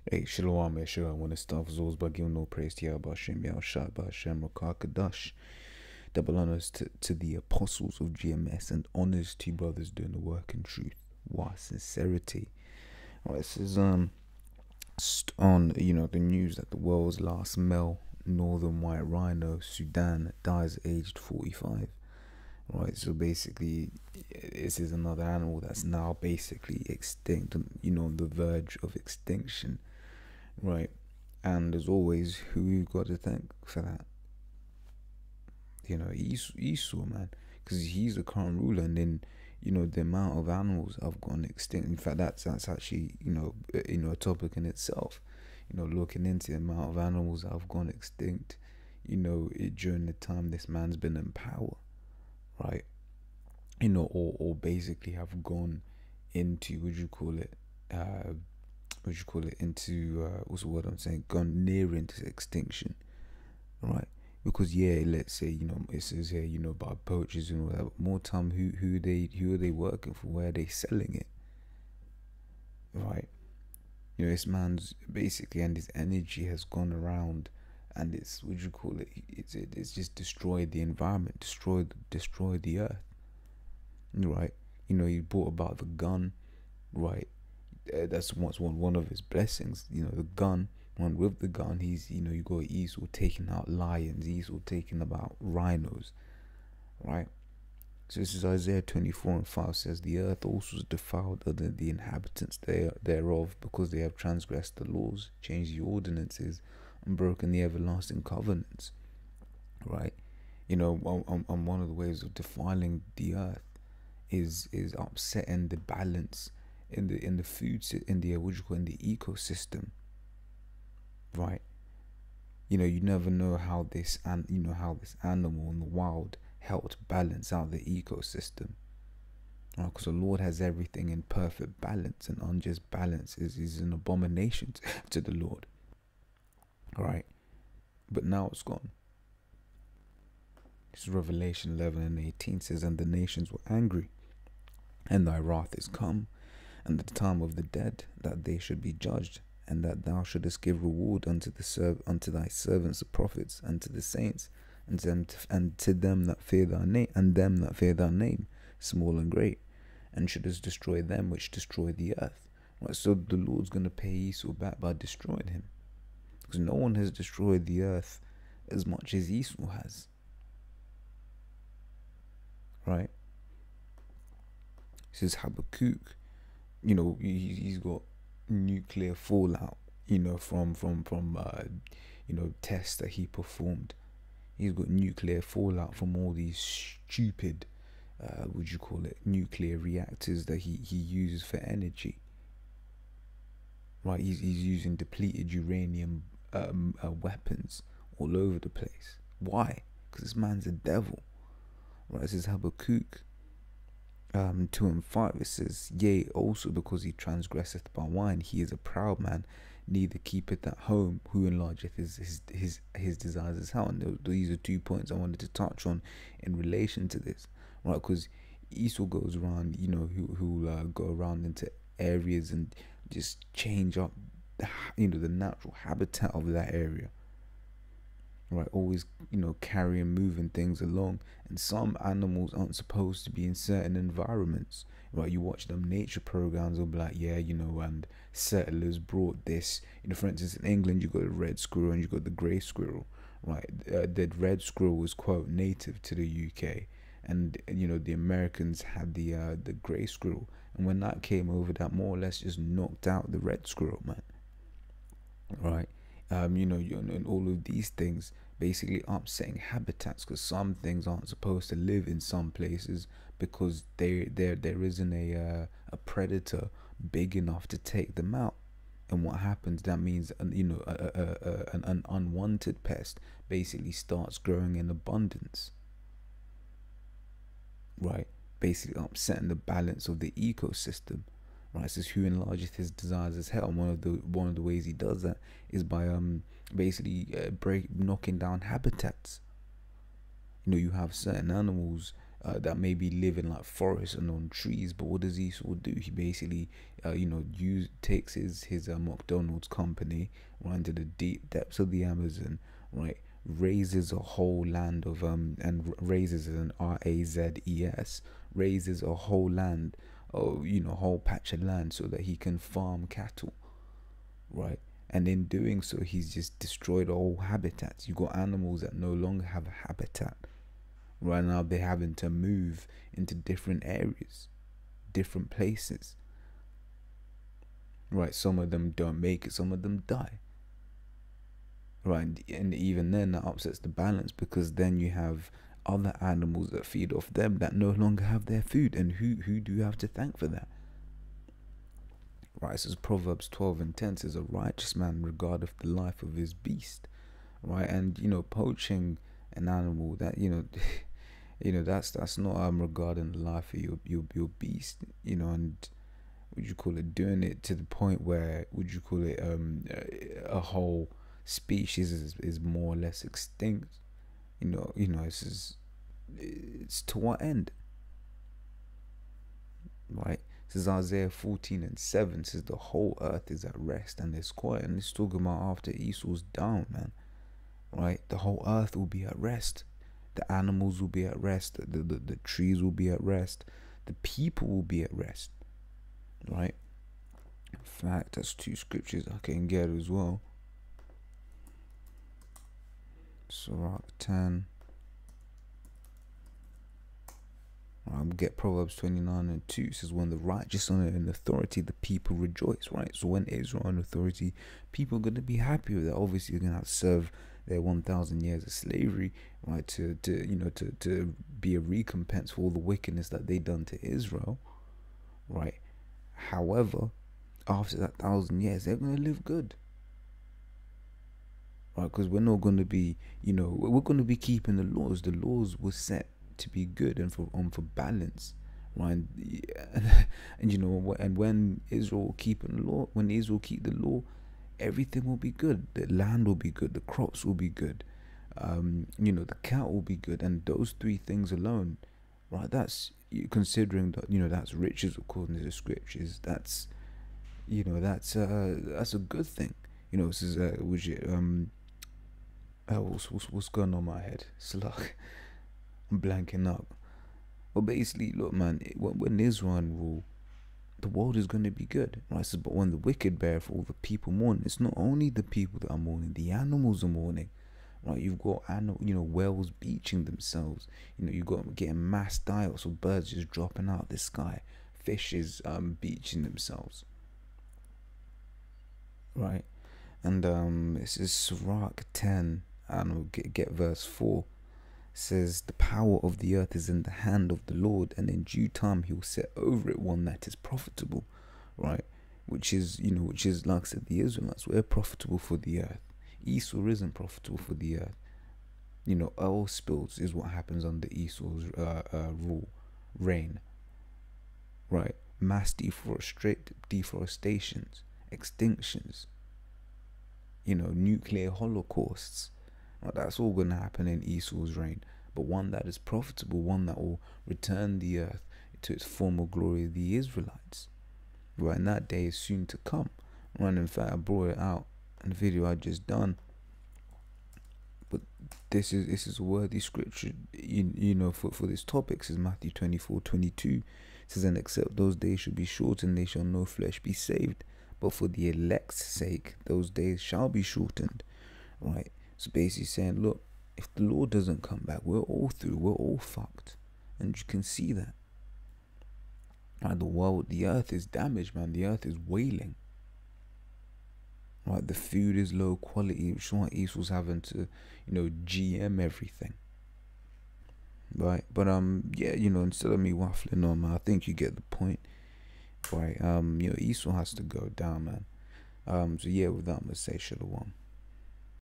Hey, Shalom, Yeshua. I want to start with those by giving no praise to Yahweh Hashem, Yahushua, Hashem, Rakakadash. Double honors to the apostles of GMS and honors to brothers doing the work in truth. Wow, sincerity. All right, this is on the news that the world's last male northern white rhino, Sudan, dies aged 45. Right, so basically, this is another animal that's now basically extinct, on the verge of extinction. Right, and as always, who you got to thank for that? Esau, man, because he's the current ruler, and then the amount of animals have gone extinct. In fact, that's actually a topic in itself. Looking into the amount of animals that have gone extinct, during the time this man's been in power, right? Or basically have gone into what's the word I'm saying? Gone near into extinction, right? Because let's say it says here about poachers and all that. But more time, who are they working for? Where are they selling it? Right? This man's basically, and his energy has gone around, and it's it's just destroyed the environment, destroyed the earth. Right? He brought about the gun, right? That's one of his blessings. The gun. One with the gun, he's you got Esau taking out lions, Esau taking about rhinos, right? So this is Isaiah 24:5 says, the earth also is defiled under the inhabitants thereof, because they have transgressed the laws, changed the ordinances, and broken the everlasting covenants. Right? On one of the ways of defiling the earth is upsetting the balance in the food in the ecosystem. Right, you never know how this animal in the wild helped balance out the ecosystem. Right, because the Lord has everything in perfect balance, and unjust balance is an abomination to the Lord. Right, but now it's gone. This is Revelation 11:18 says, and the nations were angry, and thy wrath is come, and the time of the dead, that they should be judged, and that thou shouldest give reward unto thy servants the prophets, and to the saints, and to them that fear thy name, small and great, and shouldest destroy them which destroy the earth. Right, so the Lord's going to pay Esau back by destroying him, because no one has destroyed the earth as much as Esau has. Right? This is Habakkuk. He's got nuclear fallout, from tests that he performed. He's got nuclear fallout from all these stupid nuclear reactors that he uses for energy. Right, he's using depleted uranium weapons all over the place. Why? Because this man's a devil. Right, this is Habakkuk 2:5. It says, yea, also because he transgresseth by wine, he is a proud man, neither keepeth at home, who enlargeth his desires as hell. And these are 2 points I wanted to touch on in relation to this, right? Because Esau goes around, who'll go around into areas and just change up, the natural habitat of that area. Right, always carrying, moving things along, and some animals aren't supposed to be in certain environments. Right, you watch them nature programs, they'll be like, and settlers brought this. For instance, in England, you got the red squirrel and you got the grey squirrel. Right, the red squirrel was quote native to the UK, and the Americans had the grey squirrel, and when that came over, that more or less just knocked out the red squirrel, man. Right. And all of these things basically upsetting habitats, because some things aren't supposed to live in some places because there isn't a predator big enough to take them out. And what happens? That means an unwanted pest basically starts growing in abundance. Right, basically upsetting the balance of the ecosystem. Right, it says, who enlargeth his desires as hell. One of the ways he does that is by basically knocking down habitats. You have certain animals that maybe live in like forests and on trees. But what does Esau do? He basically takes his McDonald's company right into the deep depths of the Amazon, right, raises a whole land of and raises an RAZES, raises a whole land, whole patch of land, so that he can farm cattle, right? And in doing so, he's just destroyed all habitats. You got animals that no longer have a habitat. Right now, they're having to move into different areas, different places. Right, some of them don't make it, some of them die. Right, and even then, that upsets the balance, because then you have other animals that feed off them that no longer have their food. And who do you have to thank for that? Right, it says Proverbs 12:10 says, a righteous man regardeth the life of his beast. Right, and poaching an animal that that's not regarding the life of your beast, and would you call it, doing it to the point where would you call it a whole species is more or less extinct. It's to what end? Right. It says Isaiah 14:7 says the whole earth is at rest and is quiet, and it's talking about after Esau's down, man. Right, the whole earth will be at rest. The animals will be at rest. The trees will be at rest. The people will be at rest. Right. In fact, that's 2 scriptures I can get as well. Sirach 10. I'll get Proverbs 29:2. It says, when the righteous are in authority, the people rejoice. Right. So when Israel are in authority, people are going to be happy with that. Obviously, they're going to have to serve their 1,000 years of slavery, right, to be a recompense for all the wickedness that they done to Israel, right? However, after that 1,000 years, they're going to live good, right? Because we're not going to be, we're going to be keeping the laws. The laws were set to be good and for balance, right? And when Israel keeping the law, when Israel keep the law, everything will be good. The land will be good. The crops will be good. The cattle will be good. And those 3 things alone, right? That's considering that that's riches according to the scriptures. That's that's a good thing. This is what's going on in my head? It's like I'm blanking up. But basically, look, man, when Israel rule, the world is going to be good, right? So, but when the wicked bear for all the people mourn, it's not only the people that are mourning, the animals are mourning, right? You've got whales beaching themselves. You've got getting mass die-offs of birds just dropping out of the sky, fishes beaching themselves, right? And this is Sirach 10, and we'll get verse 4. Says the power of the earth is in the hand of the Lord, and in due time he will set over it one that is profitable, right? Which is like I said, the Israelites were profitable for the earth. Esau isn't profitable for the earth. Oil spills is what happens under Esau's reign, right? Mass deforestations, extinctions, nuclear holocausts. Right, that's all going to happen in Esau's reign, but one that is profitable, one that will return the earth to its former glory, the Israelites. Right, and that day is soon to come. Right, in fact, I brought it out in the video I just done. But this is a worthy scripture, for this topic. It says Matthew 24:22. It says, and except those days shall be shortened, they shall no flesh be saved. But for the elect's sake, those days shall be shortened. Right. So basically saying, look, if the Lord doesn't come back, we're all through, we're all fucked. And you can see that. Right, the earth is damaged, man. The earth is wailing. Right, the food is low quality, which is why Esau's having to, GM everything. Right, but yeah, instead of me waffling on, man, I think you get the point. Right, Esau has to go down, man. So yeah, with that, I'm gonna say shalom.